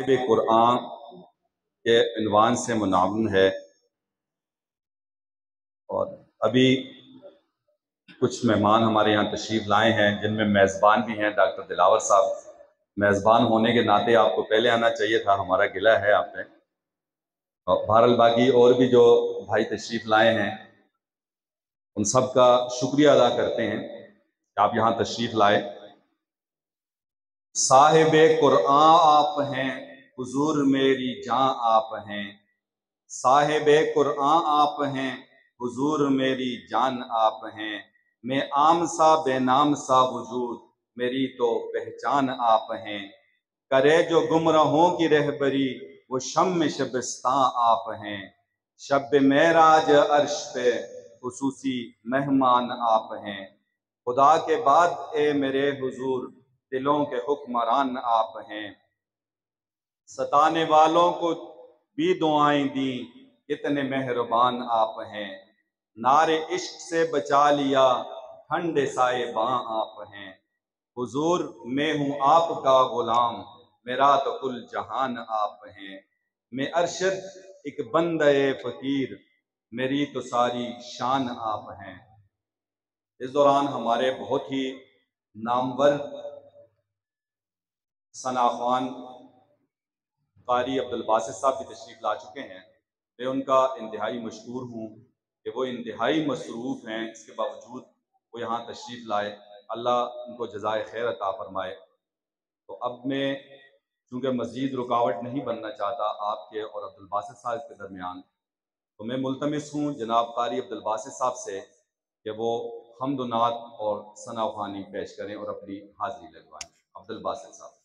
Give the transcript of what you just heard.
قرآن کے عنوان سے منعون ہے، اور ابھی کچھ مہمان ہمارے یہاں تشریف لائے ہیں جن میں میزبان بھی ہیں ڈاکٹر دلاور صاحب۔ میزبان ہونے کے ناطے آپ کو پہلے آنا چاہیے تھا، ہمارا گلہ ہے آپ پہ۔ بہرحال باقی اور بھی جو بھائی تشریف لائے ہیں ان سب کا شکریہ ادا کرتے ہیں کہ آپ یہاں تشریف لائے۔ صاحب قرآن آپ ہیں، حضور میری جاں آپ ہیں۔ صاحب قرآن آپ ہیں، حضور میری جان آپ ہیں۔ میں عام سا بے نام سا وجود، میری تو پہچان آپ ہیں۔ کرے جو گمراہوں کی رہبری، وہ شم شبستاں آپ ہیں۔ شب معراج عرش پہ خصوصی مہمان آپ ہیں۔ خدا کے بعد اے میرے حضور، دلوں کے حکمران آپ ہیں۔ ستانے والوں کو بھی دعائیں دیں، کتنے مہربان آپ ہیں۔ نار عشق سے بچا لیا، ٹھنڈے سائے باں آپ ہیں۔ حضور میں ہوں آپ کا غلام، میرا تو کل جہان آپ ہیں۔ میں ارشد ایک بندہ فقیر، میری تو ساری شان آپ ہیں۔ اس دوران ہمارے بہت ہی نامور ثنا خوان قاری عبدالباسط صاحب بھی تشریف لا چکے ہیں۔ میں ان کا انتہائی مشکور ہوں کہ وہ انتہائی مصروف ہیں، اس کے باوجود وہ یہاں تشریف لائے۔ اللہ ان کو جزائے خیر عطا فرمائے۔ تو اب میں چونکہ مزید رکاوٹ نہیں بننا چاہتا آپ کے اور عبدالباسط صاحب کے درمیان، تو میں ملتمس ہوں جناب قاری عبدالباسط صاحب سے کہ وہ حمد و نعت اور ثنا خوانی پیش کریں اور اپنی حاضری لگوائیں۔ عبدالباسط صاحب۔